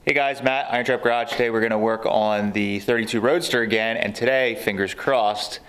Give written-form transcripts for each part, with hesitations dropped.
Hey guys, Matt, IronTrap Garage. Today we're going to work on the 32 Roadster again, and today, fingers crossed,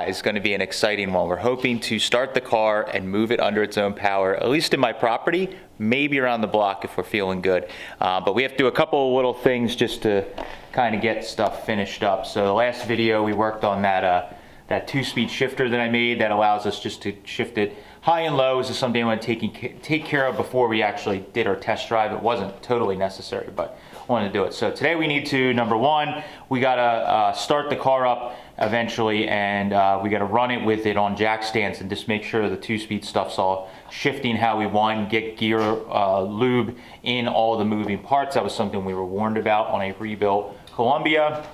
is going to be an exciting one. We're hoping to start the car and move it under its own power, at least in my property, maybe around the block if we're feeling good. But we have to do a couple of little things just to kind of get stuff finished up. So the last video we worked on that 2-speed shifter that I made that allows us just to shift it high and low. This is something I want to take care of before we actually did our test drive. It wasn't totally necessary, but I wanted to do it. So today we need to, number one, we gotta start the car up eventually, and we gotta run it with it on jack stands and just make sure the 2-speed stuff's all shifting how we want and get gear lube in all the moving parts. That was something we were warned about on a rebuilt Columbia.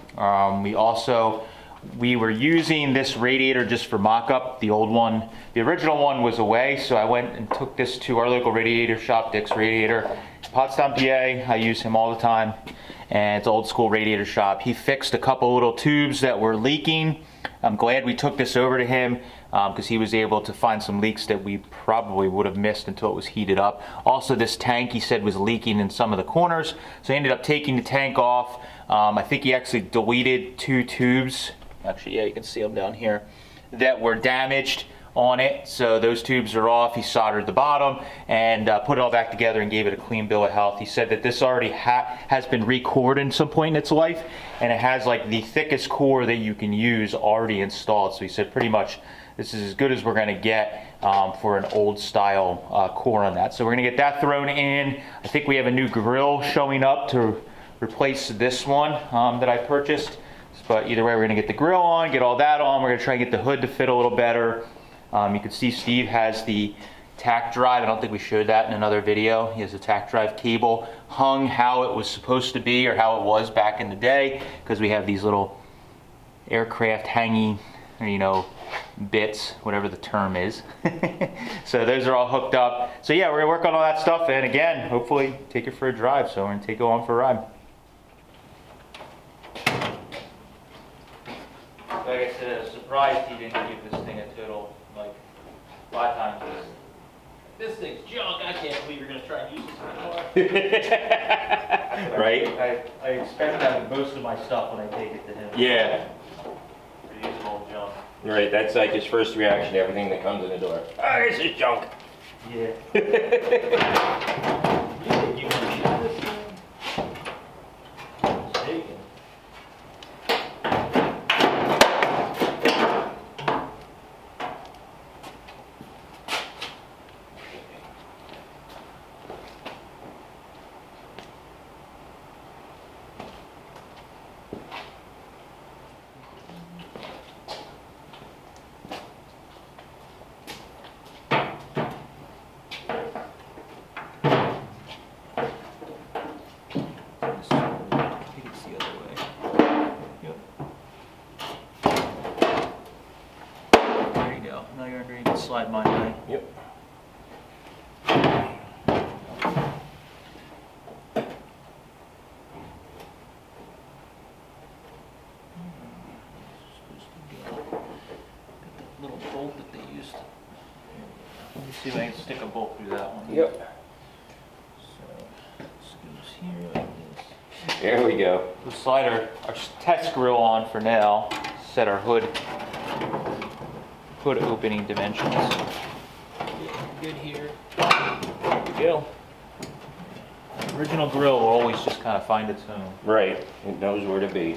We were using this radiator just for mock-up. The old one, the original one was away, so I went and took this to our local radiator shop, Dick's Radiator, Potsdam, PA. I use him all the time, and it's an old school radiator shop. He fixed a couple little tubes that were leaking. I'm glad we took this over to him because he was able to find some leaks that we probably would have missed until it was heated up. Also, this tank he said was leaking in some of the corners, so he ended up taking the tank off. I think he actually deleted 2 tubes. Actually, yeah, you can see them down here that were damaged on it. So those tubes are off. He soldered the bottom and put it all back together and gave it a clean bill of health. He said that this already has been recored in some point in its life, and it has like the thickest core that you can use already installed. So he said pretty much this is as good as we're going to get for an old style core on that. So we're going to get that thrown in. I think we have a new grill showing up to replace this one that I purchased. But either way, we're going to get the grill on, get all that on. We're going to try and get the hood to fit a little better. You can see Steve has the tack drive. I don't think we showed that in another video. He has a tack drive cable hung how it was supposed to be, or how it was back in the day, because we have these little aircraft hanging, bits, whatever the term is. So those are all hooked up. So yeah, we're going to work on all that stuff, and again, hopefully take it for a drive. So we're going to take it on for a ride. Like I said, I was surprised he didn't give this thing a total, 5 times this. This thing's junk. I can't believe you're going to try and use this anymore. Right? I expect to have most of my stuff when I take it to him. Yeah. Reusable junk. Right, that's like his first reaction to everything that comes in the door. Oh, this is junk. Yeah. You can use this thing? Mistaken. Now you're under, you can slide mine away. Yep. Little bolt that they used. Let me see if I can stick a bolt through that one. Yep. So this goes here like this. There we go. We'll slide our test grill on for now. Set our hood opening dimensions. Good here. There we go. The original grill will always just kind of find its home. Right. It knows where to be.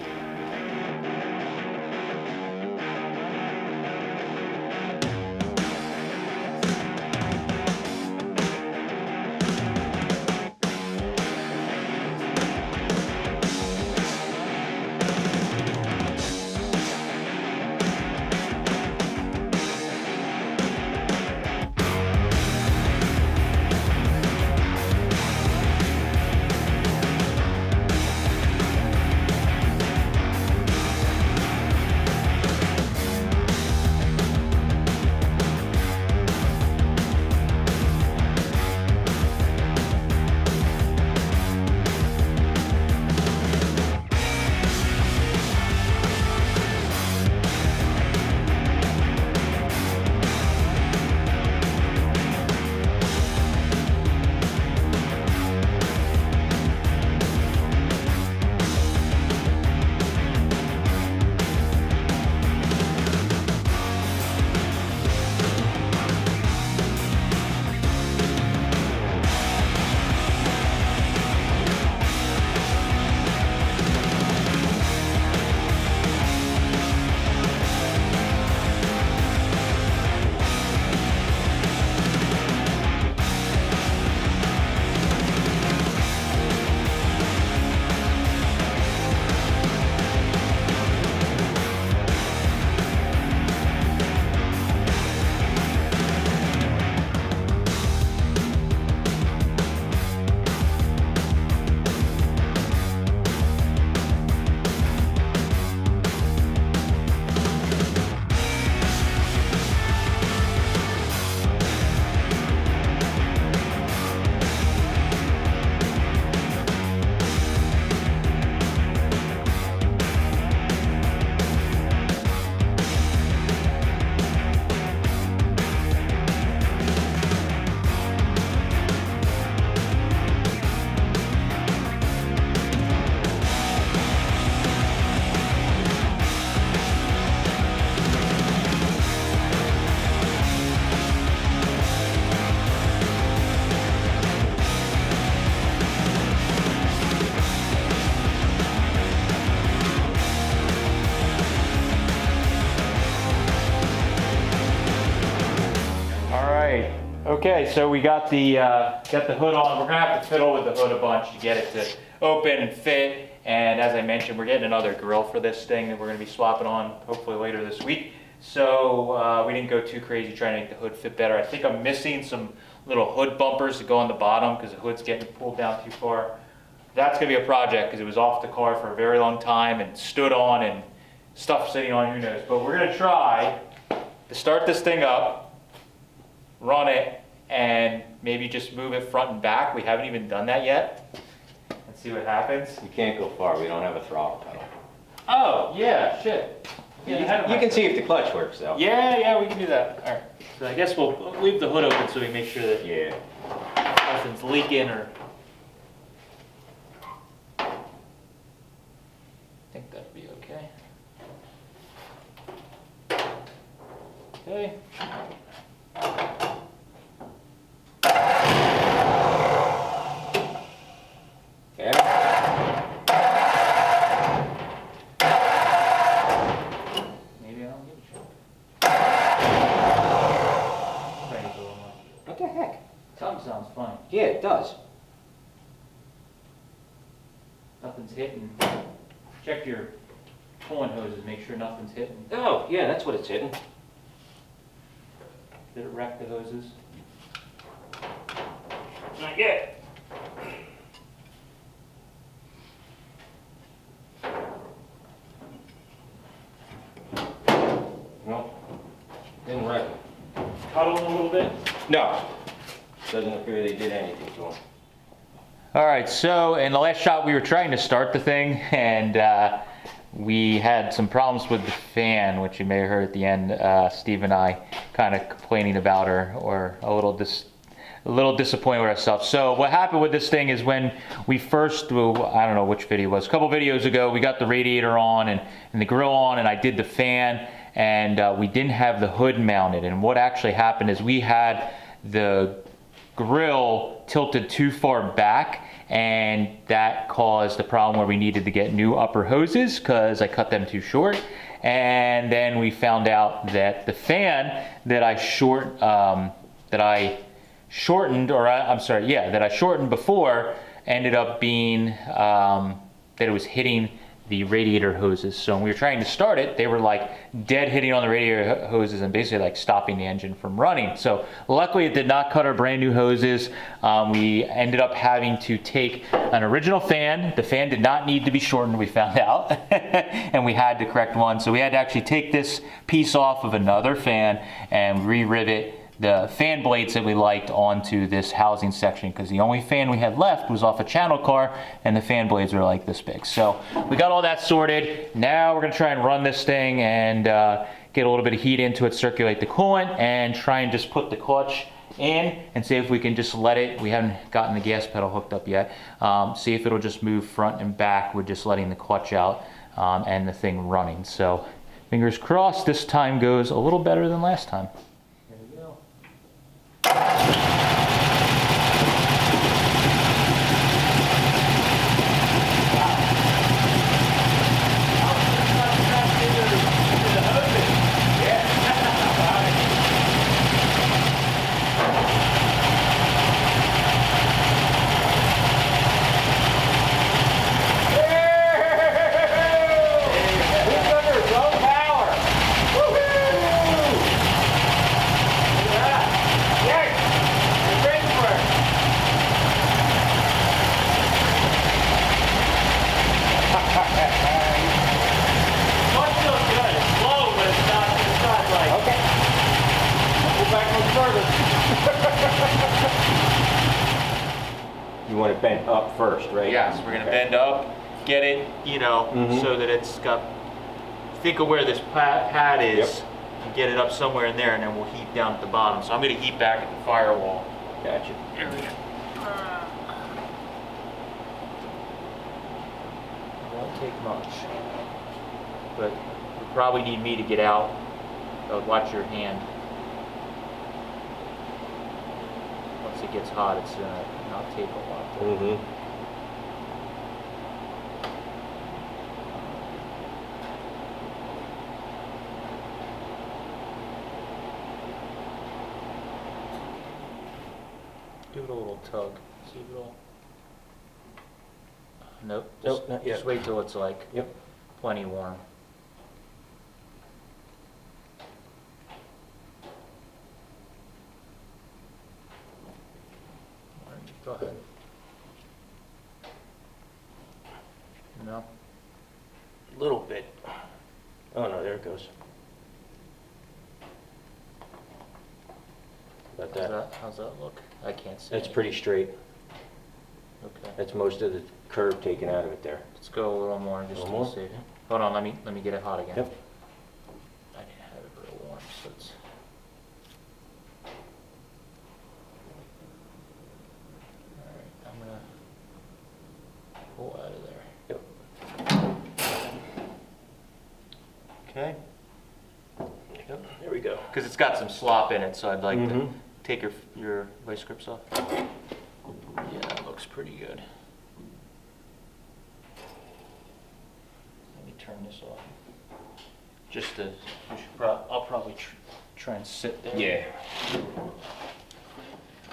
Okay, so we got the hood on. We're gonna have to fiddle with the hood a bunch to get it to open and fit. And as I mentioned, we're getting another grill for this thing that we're gonna be swapping on hopefully later this week. So we didn't go too crazy trying to make the hood fit better. I think I'm missing some little hood bumpers to go on the bottom because the hood's getting pulled down too far. That's gonna be a project because it was off the car for a very long time and stood on and stuff sitting on, who knows. But we're gonna try to start this thing up, run it, and maybe just move it front and back. We haven't even done that yet. Let's see what happens. You can't go far, we don't have a throttle pedal. Oh, yeah, shit. Yeah, You can see if the clutch works though. Yeah, we can do that. All right. So I guess we'll leave the hood open so we make sure that Yeah. nothing's leaking or... I think that'd be okay. Okay. Maybe I don't give a shit. Try to go a little more. What the heck? Tongue sounds fine. Yeah, it does. Nothing's hitting. Check your coolant hoses, make sure nothing's hitting. Oh, yeah, that's what it's hitting. Did it wreck the hoses? Not yet. Nope. Didn't wreck it. Cuddle them a little bit? No. Doesn't appear they did anything to them. All right, so in the last shot we were trying to start the thing and we had some problems with the fan, which you may have heard at the end, Steve and I kind of complaining about her or a little disappointed with ourselves. So what happened with this thing is when we first, well, I don't know which video it was, a couple videos ago, we got the radiator on and the grill on and I did the fan and we didn't have the hood mounted. And what actually happened is we had the grill tilted too far back and that caused the problem where we needed to get new upper hoses because I cut them too short. And then we found out that the fan that I shortened before ended up being that it was hitting the radiator hoses. So when we were trying to start it, they were like dead hitting on the radiator hoses and basically like stopping the engine from running. So luckily it did not cut our brand new hoses. We ended up having to take an original fan. The fan did not need to be shortened, we found out, and we had the correct one. So we had to actually take this piece off of another fan and re-rivet the fan blades that we liked onto this housing section because the only fan we had left was off a channel car and the fan blades were like this big. So we got all that sorted. Now we're gonna try and run this thing and get a little bit of heat into it, circulate the coolant, and try and just put the clutch in and see if we can just let it, we haven't gotten the gas pedal hooked up yet, see if it'll just move front and back with just letting the clutch out and the thing running. So fingers crossed this time goes a little better than last time. Here we go. You want it bent up first, right? Yes, we're gonna bend up, get it, you know, so that it's got, think of where this pad is, and get it up somewhere in there, and then we'll heat down at the bottom. So I'm gonna heat back at the firewall. Gotcha. There we go. Won't take much, but you probably need me to get out. So watch your hand. Once it gets hot, it's gonna not take a lot. Give it a little tug. See if it'll. Nope. Nope, not yet. Just wait till it's like Yep. plenty warm. All right, go ahead. No. A little bit. Oh no, there it goes. About that. How's that look? I can't see. That's it. pretty straight. Okay. That's most of the curve taken out of it there. Let's go a little more just A to little more? see. Hold on, let me get it hot again. Yep. I didn't have it real warm, so it's. All right, I'm gonna pull out of there. Yep. Okay. Yep. There we go. Because it's got some slop in it, so I'd like to Mhm. take your vice grips off. Yeah, that looks pretty good. Let me turn this off. Just to, I'll probably try and sit there. Yeah.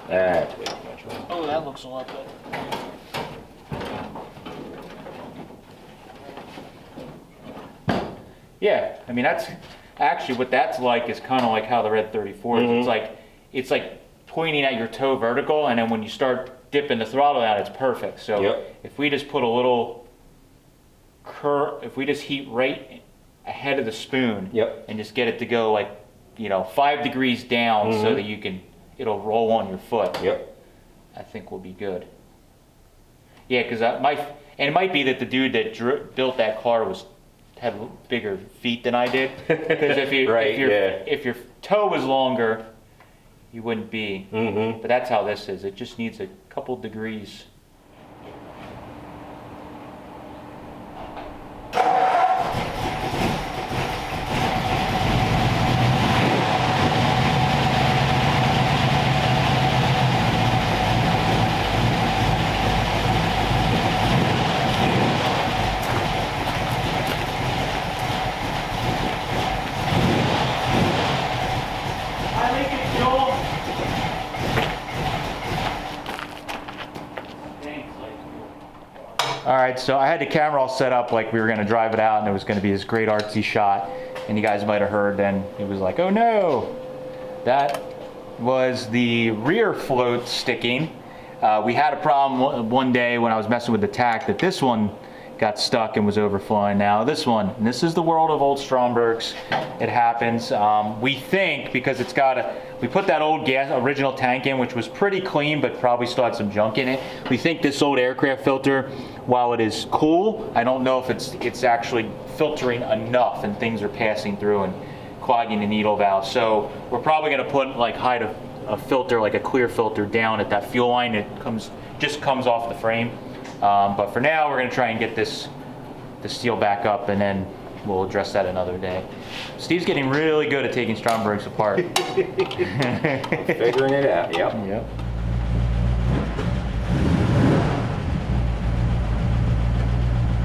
That's way too much. Oh, that looks a lot better. Yeah, I mean that's actually what that's like is kind of like how the Red 34 is. Mhm. It's like pointing at your toe vertical, and then when you start dipping the throttle out, it's perfect. So Yep. if we just put a little if we just heat right ahead of the spoon, Yep. and just get it to go like 5 degrees down, so that it'll roll on your foot. Yep. I think we'll be good. Yeah, because it might be that the dude that built that car had bigger feet than I did. Because Right, if your toe was longer, you wouldn't be. Mm-hmm. But that's how this is. It just needs a couple degrees. All right, so I had the camera all set up like we were going to drive it out and it was going to be this great artsy shot. And you guys might have heard then it was like, oh no, that was the rear float sticking. We had a problem one day when I was messing with the tack that this one got stuck and was overflowing. Now this one, and this is the world of old Strombergs. It happens. We think because it's got we put that old original tank in, which was pretty clean, but probably still had some junk in it. We think this old aircraft filter, while it is cool, I don't know if it's actually filtering enough and things are passing through and clogging the needle valve. So we're probably gonna put hide a filter, like a clear filter down at that fuel line. It just comes off the frame. But for now, we're going to try and get the steel back up, and then we'll address that another day. Steve's getting really good at taking Strombergs apart. Figuring it out, yep. Yep.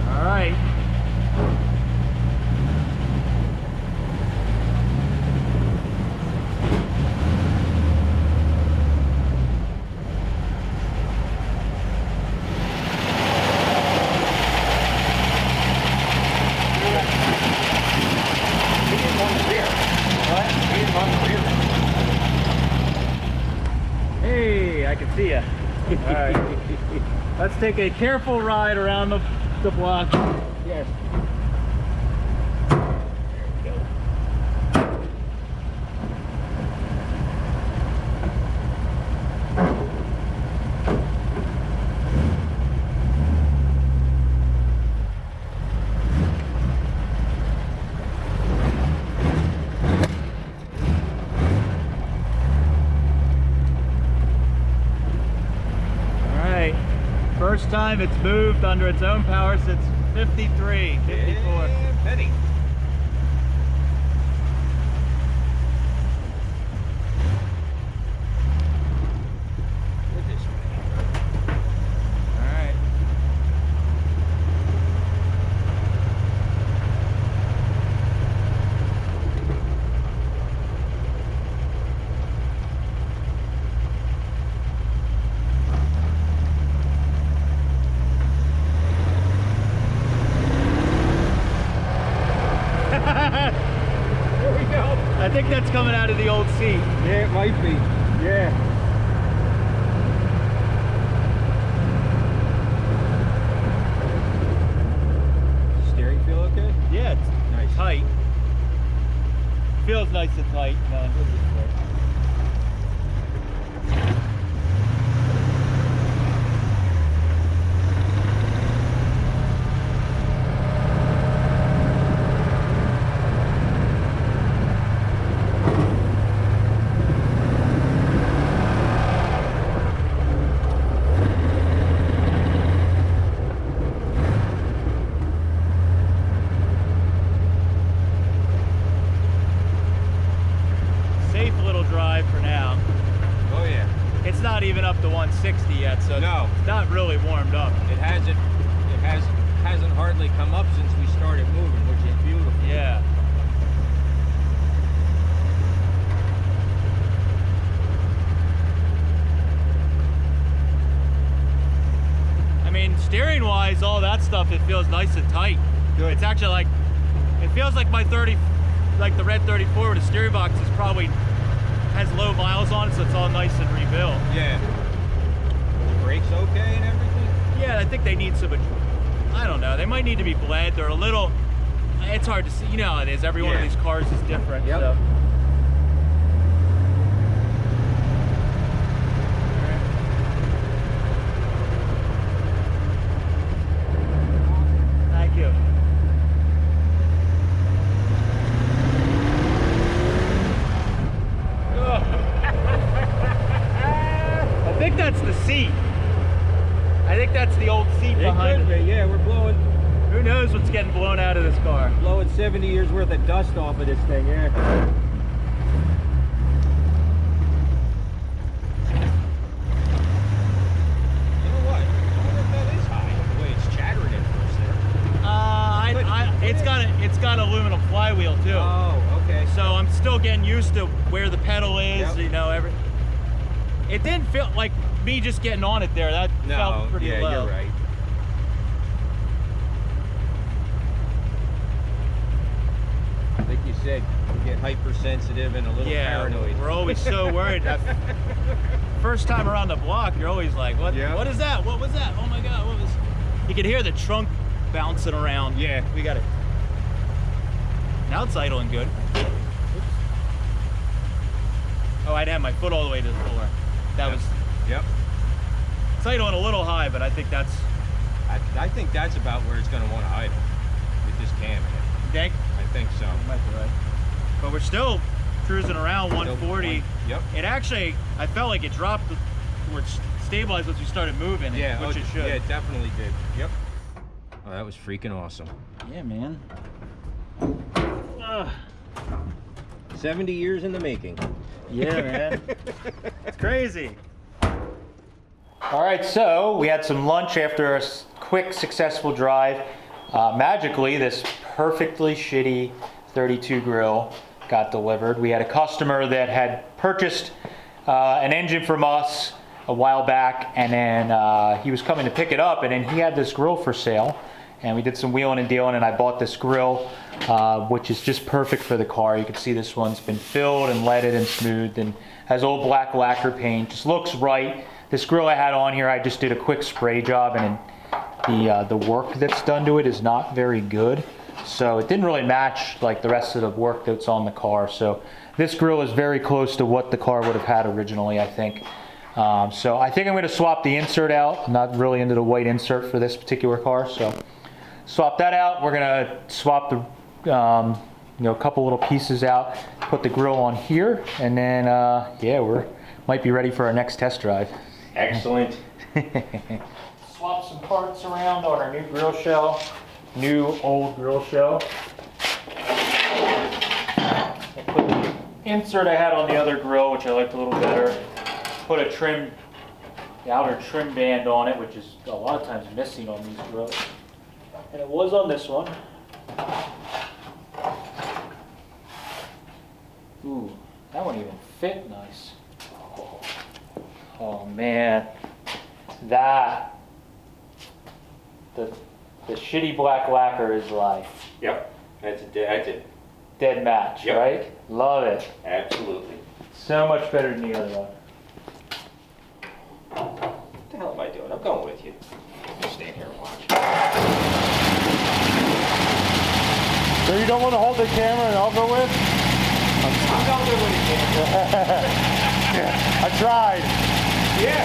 All right. Hey, I can see you. All right. Let's take a careful ride around the block. Yes. First time it's moved under its own power since 53, 54. Yeah, Penny. All right. coming out of the old seat. Yeah, it might be. Yeah. Steering feel okay? Yeah, it's Nice. tight. Feels nice and tight. Man. Safe little drive for now. Oh yeah. It's not even up to 160 yet, so No. it's not really warmed up. It hasn't hardly come up since we started moving, which is beautiful. Yeah. I mean, steering wise, all that stuff, it feels nice and tight. Good. It's actually like, it feels like my 30, like the red 34 with the steering box is probably, has low miles on it, so it's all nice and rebuilt. Yeah. The brakes okay and everything? Yeah, I think they need some, I don't know, they might need to be bled. They're a little, it's hard to see, you know how it is. Every one of Yeah. these cars is different. Yep. So. Thank you. I think that's the seat. I think that's the old seat behind It could it. be, yeah, we're blowing Who knows what's getting blown out of this car? 70 years worth of dust off of this thing, yeah. You know what? I wonder if that is high, the way it's chattering at first there. It's got aluminum flywheel too. Oh, okay. So I'm still getting used to where the pedal is, Yep. you know, it didn't feel like me just getting on it there. That No, felt pretty yeah, low. you're right. Like you said, you get hypersensitive and a little Yeah, paranoid. we're always so worried. First time around the block, you're always like, what? Yeah. What is that? What was that? Oh my God, what was? You could hear the trunk bouncing around. Yeah. We got it. Now it's idling good. Oops. Oh, I'd have my foot all the way to the floor. That was. Yep. It's idling a little high, but I think that's. I think that's about where it's going to want to idle with this cam in it. Dank. I think so. You might be right. But we're still cruising around 140. Yep. It actually, I felt like it dropped where it stabilized once we started moving, Yeah, which it should. Yeah, it definitely did. Yep. Oh, that was freaking awesome. Yeah, man. 70 years in the making. Yeah, man. It's crazy. All right, so we had some lunch after a quick, successful drive. Magically, this perfectly shitty 32 grill got delivered. We had a customer that had purchased an engine from us a while back, and then he was coming to pick it up, and then he had this grill for sale. And we did some wheeling and dealing, and I bought this grill, which is just perfect for the car. You can see this one's been filled and leaded and smoothed and has old black lacquer paint. Just looks right. This grill I had on here, I just did a quick spray job, and the work that's done to it is not very good. So it didn't really match like the rest of the work that's on the car. So this grill is very close to what the car would have had originally, I think. So I think I'm going to swap the insert out. I'm not really into the white insert for this particular car, so swap that out. We're going to swap the a couple little pieces out, put the grill on here, and then yeah, we're might be ready for our next test drive. Excellent. Swap some parts around on our new grill shell, new old grill shell. I'll put the insert I had on the other grill, which I liked a little better. Put a trim, the outer trim band on it, which is a lot of times missing on these grills. And it was on this one. Ooh, that one even fit nice. Oh man, the shitty black lacquer is life. Yep. That's it. dead match, Yep. right? Love it. Absolutely. So much better than the other one. What the hell am I doing? I'm going with you. Just stand here and watch. So you don't want to hold the camera and I'll go with? I'm going with you. I tried. Yeah.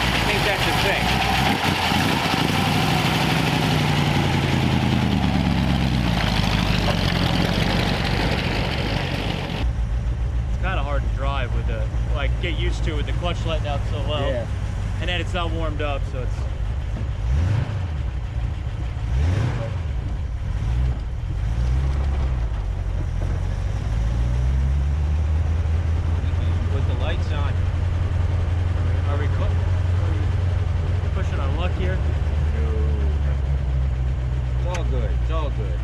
I think that's the thing. It's kind of hard to drive with the, like, get used to with the clutch letting out so well. Yeah. And then it's not warmed up, so it's. Put the lights on. Are we pushing our luck here? It's all good. It's all good.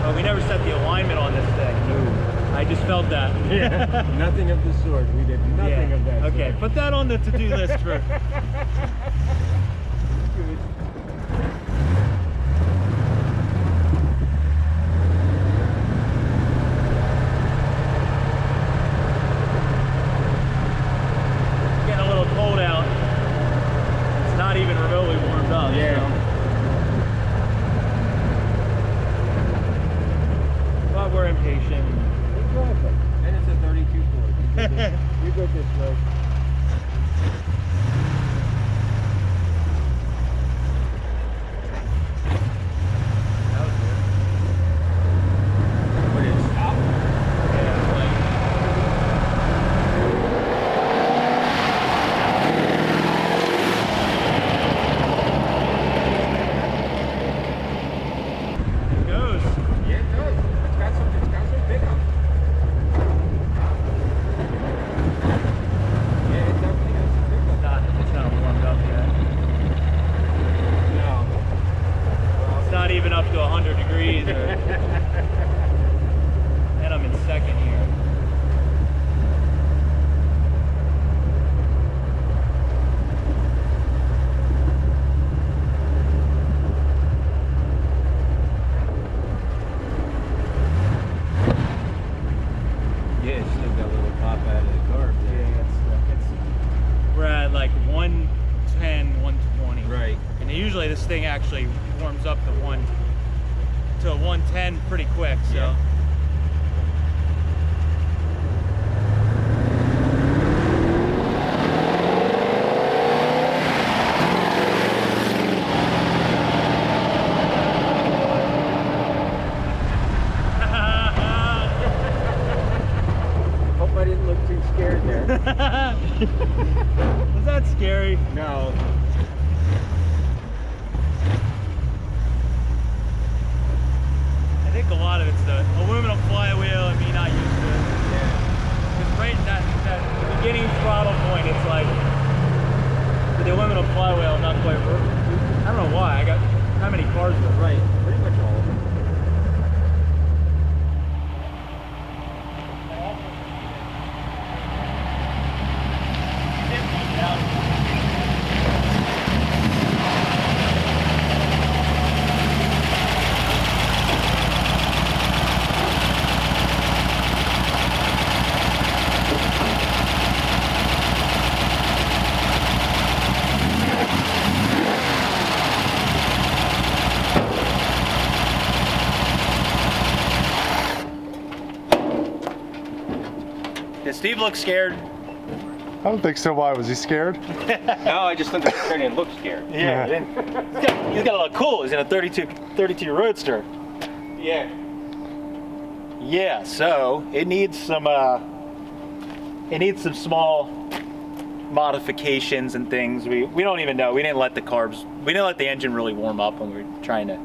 Oh, we never set the alignment on this thing. No. I just felt that. Nothing of the sort. We did nothing Yeah. of that Okay, sort. put that on the to-do list for. Getting a little cold out. It's not even remotely warmed up. Yeah. So. But we're impatient. Exactly. And it's a 32 Ford. You go this way. That was good. What is stop? Yeah, like. It goes. Yeah, it does. It's got some pickup. Yeah, it definitely has some pickup. It's not warmed up yet. No. It's not even up to 100 degrees. And I'm in second here. Yeah, it's still got a little pop out of the carb there. We're at like 110, 120. Right. And usually this thing actually warms up to 110 pretty quick, so. Yeah. Hope I didn't look too scared there. Was that scary? No. I think a lot of it's the aluminum flywheel and me not used to it. Because right at that beginning throttle point, it's like, with the aluminum flywheel, I'm not quite, I don't know why, I got, how many cars were right? Pretty much all of them. Did Steve look scared? I don't think so. Why? Was he scared? No, I just looked at the picture and looked scared. Yeah. He's got to look cool. He's in a 32 Roadster. Yeah. Yeah, so it needs some small modifications and things. We don't even know. We didn't let the engine really warm up when we were trying to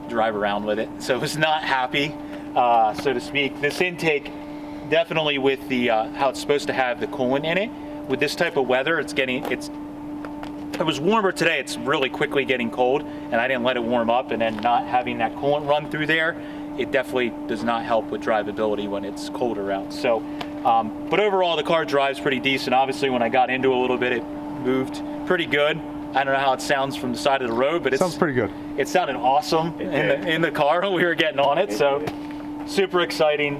drive around with it. So it was not happy, so to speak. This intake, definitely with the how it's supposed to have the coolant in it, with this type of weather, it was warmer today. It's really quickly getting cold, and I didn't let it warm up, and then not having that coolant run through there, it definitely does not help with drivability when it's colder out. So, but overall, the car drives pretty decent. Obviously, when I got into it a little bit, it moved pretty good. I don't know how it sounds from the side of the road, but it Sounds pretty good. It sounded awesome in the car when we were getting on it. So super exciting.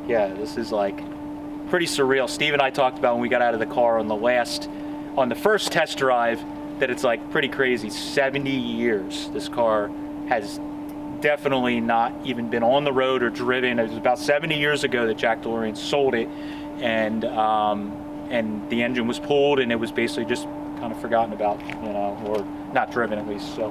Yeah, this is like pretty surreal. Steve and I talked about when we got out of the car on the first test drive that it's like pretty crazy. 70 years this car has definitely not even been on the road or driven. It was about 70 years ago that Jack DeLorean sold it, and the engine was pulled, and it was basically just kind of forgotten about, you know, or not driven at least. So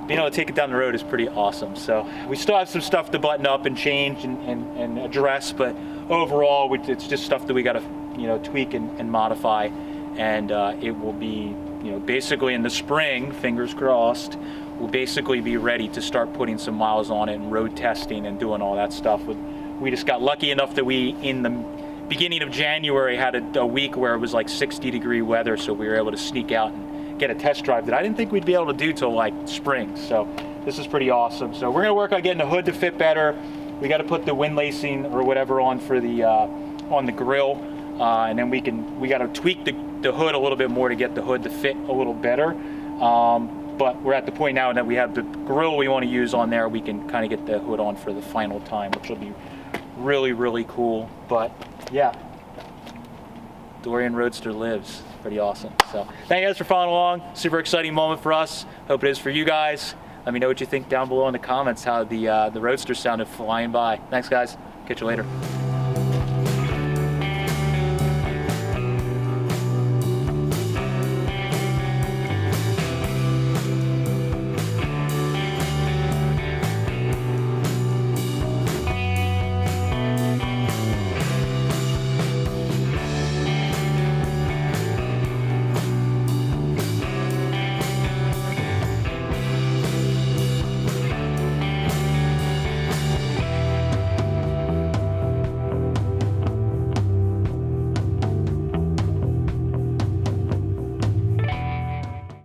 being able to take it down the road is pretty awesome. So we still have some stuff to button up and change and address, but overall it's just stuff that we got to, you know, tweak and modify, and it will be, you know, basically in the spring, fingers crossed, we'll basically be ready to start putting some miles on it and road testing and doing all that stuff. We just got lucky enough that we, in the beginning of January, had a week where it was like 60-degree weather, so we were able to sneak out and get a test drive that I didn't think we'd be able to do till like spring. So this is pretty awesome. So we're gonna work on getting the hood to fit better. We got to put the wind lacing or whatever on for the on the grill, and then we got to tweak the hood a little bit more to get the hood to fit a little better. But we're at the point now that we have the grill we want to use on there. We can kind of get the hood on for the final time, which will be really, really cool. But yeah, DeLorean Roadster lives. Pretty awesome. So thank you guys for following along. Super exciting moment for us. Hope it is for you guys. Let me know what you think down below in the comments, how the Roadster sounded flying by. Thanks guys. Catch you later.